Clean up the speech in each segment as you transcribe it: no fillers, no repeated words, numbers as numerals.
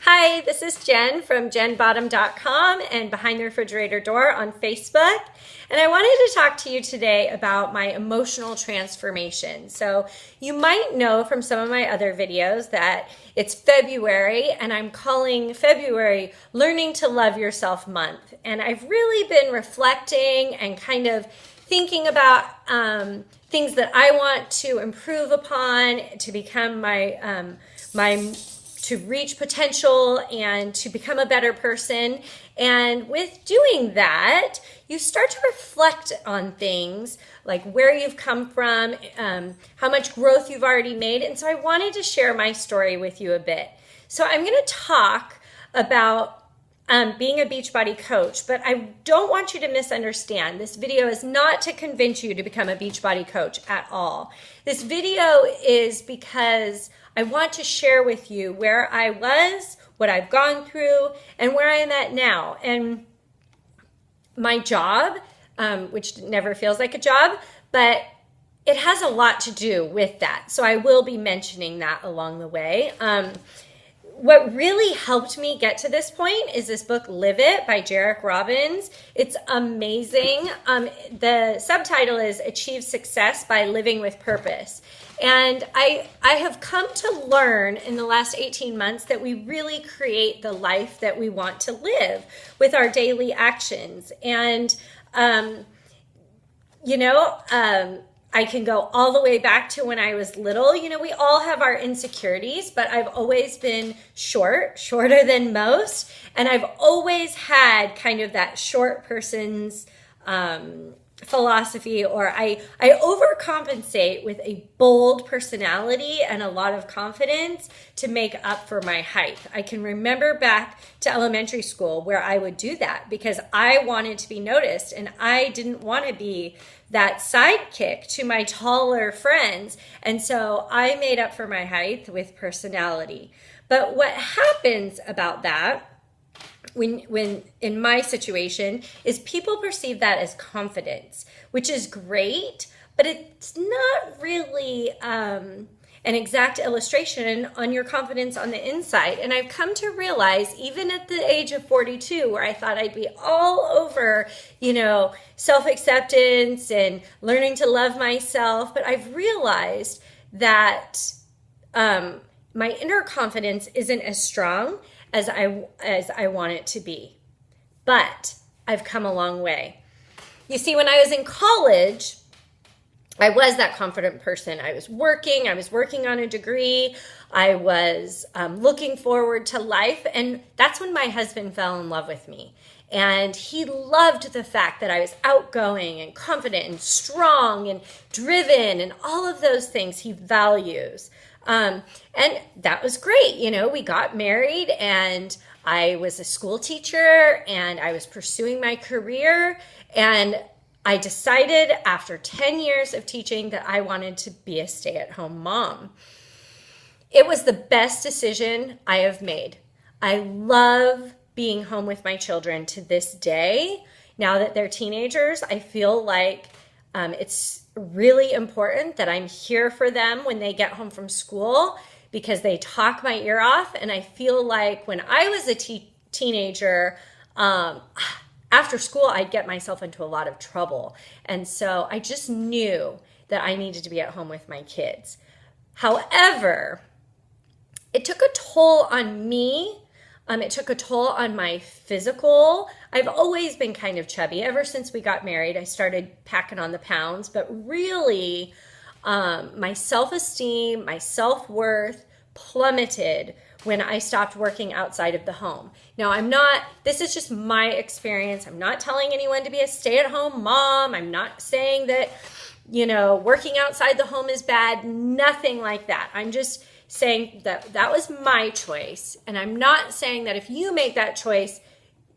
Hi, this is Jen from jenbottom.com and Behind the Refrigerator Door on Facebook. And I wanted to talk to you today about my emotional transformation. So you might know from some of my other videos that it's February and I'm calling February Learning to Love Yourself Month. And I've really been reflecting and kind of thinking about things that I want to improve upon to become to reach potential and to become a better person. And with doing that, you start to reflect on things like where you've come from, how much growth you've already made. And so I wanted to share my story with you a bit. So I'm going to talk about being a Beachbody coach, but I don't want you to misunderstand. This video is not to convince you to become a Beachbody coach at all. This video is because I want to share with you where I was, what I've gone through, and where I am at now. And my job, which never feels like a job, but it has a lot to do with that. So I will be mentioning that along the way. What really helped me get to this point is this book, Live It by Jairek Robbins. It's amazing. The subtitle is Achieve Success by Living with Purpose. And I have come to learn in the last 18 months that we really create the life that we want to live with our daily actions. And, I can go all the way back to when I was little. We all have our insecurities, but I've always been shorter than most. And I've always had kind of that short person's philosophy, or I overcompensate with a bold personality and a lot of confidence to make up for my height. I can remember back to elementary school where I would do that because I wanted to be noticed and I didn't want to be that sidekick to my taller friends. And so I made up for my height with personality. But what happens about that when in my situation is people perceive that as confidence, which is great, but it's not really an exact illustration on your confidence on the inside. And I've come to realize, even at the age of 42, where I thought I'd be all over, self-acceptance and learning to love myself, but I've realized that my inner confidence isn't as strong as I want it to be. But I've come a long way. You see, when I was in college, I was that confident person. I was working on a degree. I was looking forward to life. And that's when my husband fell in love with me. And he loved the fact that I was outgoing and confident and strong and driven and all of those things he values. And that was great. We got married and I was a school teacher and I was pursuing my career, and I decided after 10 years of teaching that I wanted to be a stay-at-home mom. It was the best decision I have made. I love being home with my children to this day. Now that they're teenagers, I feel like it's really important that I'm here for them when they get home from school because they talk my ear off. And I feel like when I was a teenager, after school, I'd get myself into a lot of trouble. And so I just knew that I needed to be at home with my kids. However, it took a toll on me. It took a toll on my physical. I've always been kind of chubby. Ever since we got married, I started packing on the pounds. But really, my self-esteem, my self-worth plummeted when I stopped working outside of the home. Now, this is just my experience. I'm not telling anyone to be a stay-at-home mom. I'm not saying that, working outside the home is bad. Nothing like that. I'm just saying that was my choice. And I'm not saying that if you make that choice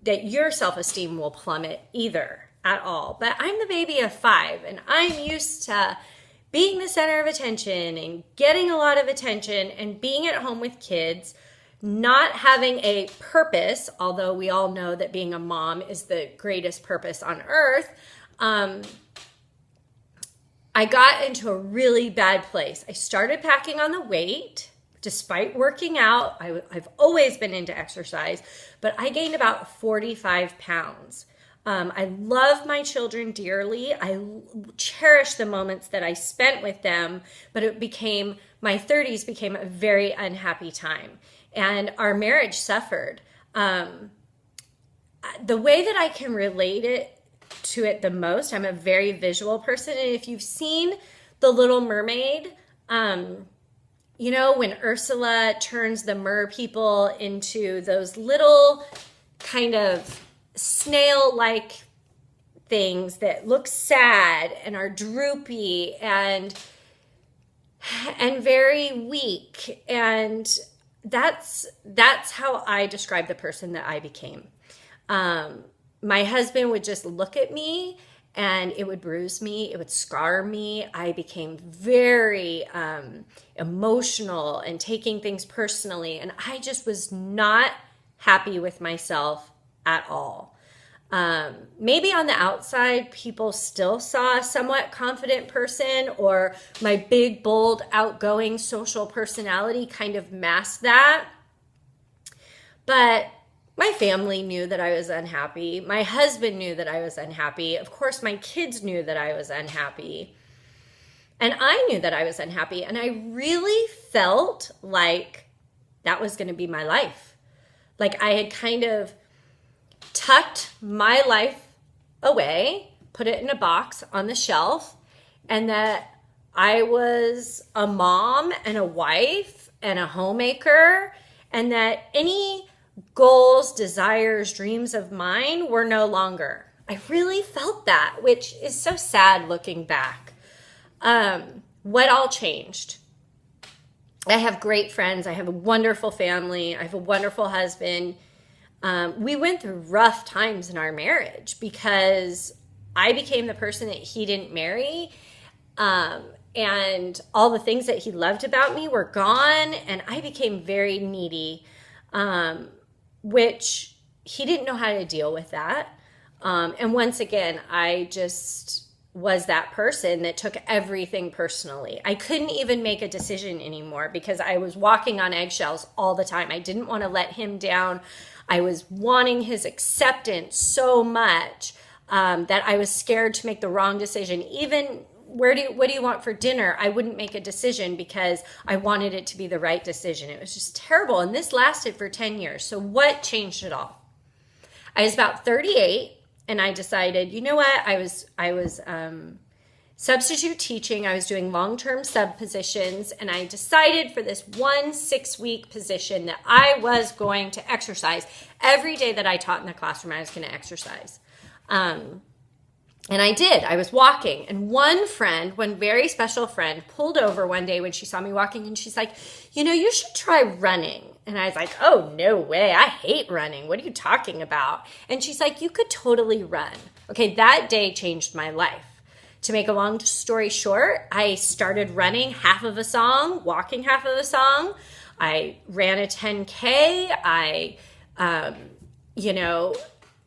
that your self-esteem will plummet either at all. But I'm the baby of 5 and I'm used to being the center of attention and getting a lot of attention and being at home with kids, not having a purpose, although we all know that being a mom is the greatest purpose on earth. I got into a really bad place. I started packing on the weight despite working out. I've always been into exercise, but I gained about 45 pounds. I love my children dearly. I cherish the moments that I spent with them, but my 30s became a very unhappy time, and our marriage suffered. The way that I can relate to it the most, I'm a very visual person, and if you've seen The Little Mermaid, you know, when Ursula turns the mer people into those little kind of snail-like things that look sad and are droopy and very weak, and that's how I describe the person that I became. My husband would just look at me and it would bruise me, it would scar me. I became very emotional and taking things personally, and I just was not happy with myself at all. Maybe on the outside, people still saw a somewhat confident person, or my big, bold, outgoing social personality kind of masked that. But my family knew that I was unhappy. My husband knew that I was unhappy. Of course, my kids knew that I was unhappy. And I knew that I was unhappy. And I really felt like that was going to be my life. Like I had kind of tucked my life away, put it in a box on the shelf, and that I was a mom and a wife and a homemaker, and that any goals, desires, dreams of mine were no longer. I really felt that, which is so sad looking back. What all changed? I have great friends. I have a wonderful family. I have a wonderful husband. We went through rough times in our marriage because I became the person that he didn't marry. And all the things that he loved about me were gone. And I became very needy, which he didn't know how to deal with that. And once again, I just was that person that took everything personally. I couldn't even make a decision anymore because I was walking on eggshells all the time. I didn't want to let him down. I was wanting his acceptance so much that I was scared to make the wrong decision. Even what do you want for dinner? I wouldn't make a decision because I wanted it to be the right decision. It was just terrible. And this lasted for 10 years. So what changed it all? I was about 38 and I decided, you know what? I was substitute teaching. I was doing long-term sub positions, and I decided for this 1 6-week position that I was going to exercise. Every day that I taught in the classroom, I was going to exercise. And I did. I was walking, and one very special friend pulled over one day when she saw me walking, and she's like, you know, you should try running. And I was like, oh, no way. I hate running. What are you talking about? And she's like, you could totally run. Okay, that day changed my life. To make a long story short, I started running half of a song, walking half of a song. I ran a 10K. I,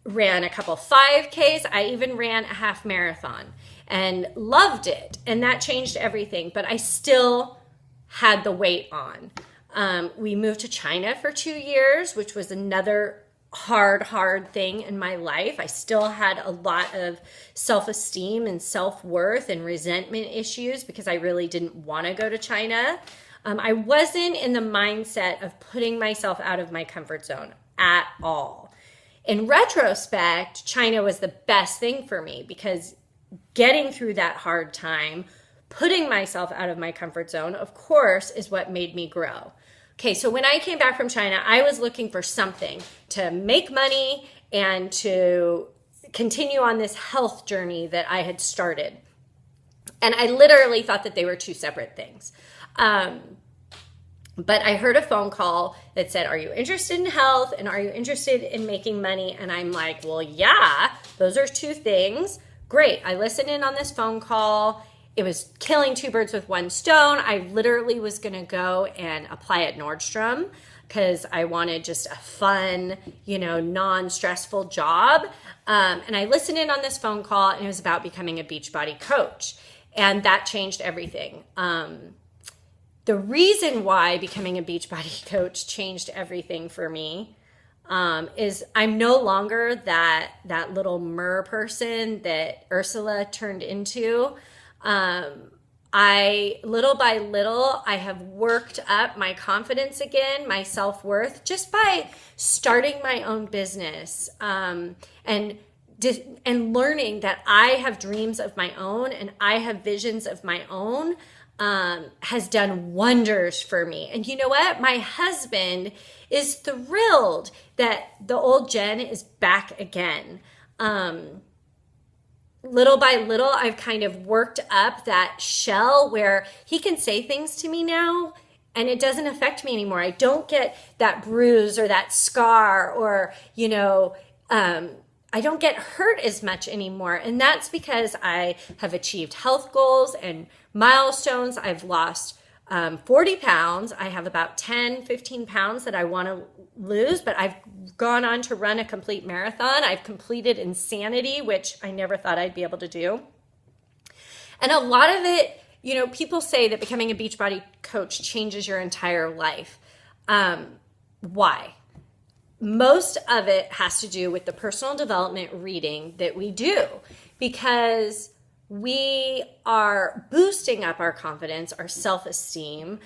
ran a couple 5Ks. I even ran a half marathon and loved it. And that changed everything. But I still had the weight on. We moved to China for 2 years, which was another hard thing in my life. I still had a lot of self-esteem and self-worth and resentment issues because I really didn't want to go to China. I wasn't in the mindset of putting myself out of my comfort zone at all. In retrospect, China was the best thing for me because getting through that hard time, putting myself out of my comfort zone, of course, is what made me grow. Okay, so when I came back from China, I was looking for something to make money and to continue on this health journey that I had started. And I literally thought that they were two separate things. But I heard a phone call that said, are you interested in health and are you interested in making money? And I'm like, well, yeah, those are two things. Great. I listened in on this phone call. It was killing two birds with one stone. I literally was going to go and apply at Nordstrom because I wanted just a fun, non-stressful job. And I listened in on this phone call, and it was about becoming a Beachbody coach. And that changed everything. the reason why becoming a Beachbody coach changed everything for me is I'm no longer that little mer person that Ursula turned into. Little by little, I have worked up my confidence again, my self-worth, just by starting my own business, and learning that I have dreams of my own and I have visions of my own, has done wonders for me. And you know what? My husband is thrilled that the old Jen is back again. Little by little, I've kind of worked up that shell where he can say things to me now and it doesn't affect me anymore. I don't get that bruise or that scar, or, I don't get hurt as much anymore. And that's because I have achieved health goals and milestones. I've lost 40 pounds. I have about 10, 15 pounds that I want to lose, but I've gone on to run a complete marathon. I've completed Insanity, which I never thought I'd be able to do. And a lot of it, people say that becoming a Beachbody coach changes your entire life. Why? Most of it has to do with the personal development reading that we do, because we are boosting up our confidence, our self-esteem,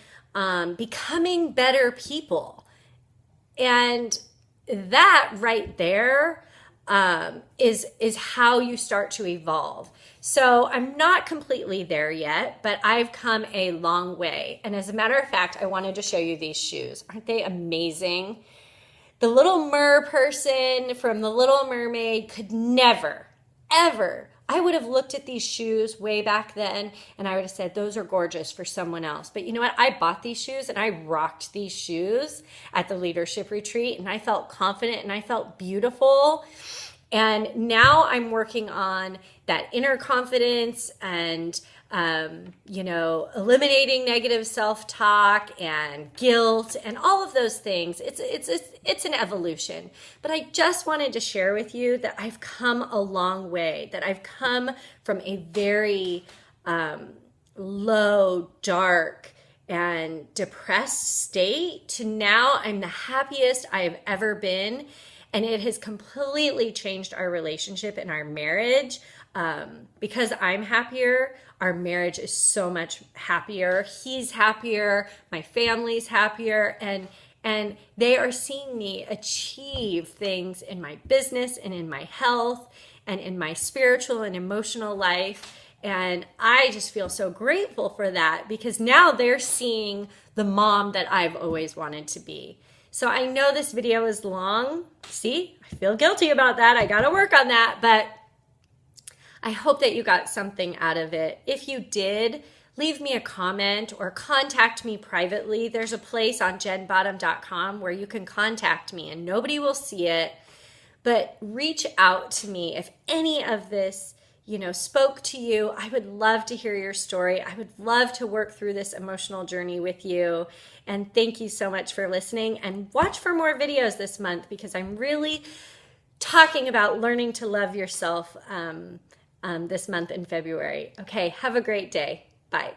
becoming better people. And that right there is how you start to evolve. So I'm not completely there yet, but I've come a long way. And as a matter of fact, I wanted to show you these shoes. Aren't they amazing? The little mer person from The Little Mermaid could never, ever, I would have looked at these shoes way back then and I would have said, those are gorgeous for someone else. But you know what? I bought these shoes and I rocked these shoes at the leadership retreat, and I felt confident and I felt beautiful. And now I'm working on that inner confidence and, eliminating negative self-talk and guilt and all of those things. It's an evolution. But I just wanted to share with you that I've come a long way, that I've come from a very low, dark, and depressed state to now I'm the happiest I have ever been. And it has completely changed our relationship and our marriage. Because I'm happier, our marriage is so much happier. He's happier, my family's happier, and they are seeing me achieve things in my business and in my health and in my spiritual and emotional life. And I just feel so grateful for that, because now they're seeing the mom that I've always wanted to be. So I know this video is long. See, I feel guilty about that. I got to work on that, but I hope that you got something out of it. If you did, leave me a comment or contact me privately. There's a place on jenbottom.com where you can contact me and nobody will see it, but reach out to me if any of this spoke to you. I would love to hear your story. I would love to work through this emotional journey with you. And thank you so much for listening, and watch for more videos this month, because I'm really talking about learning to love yourself this month in February. Okay, have a great day. Bye.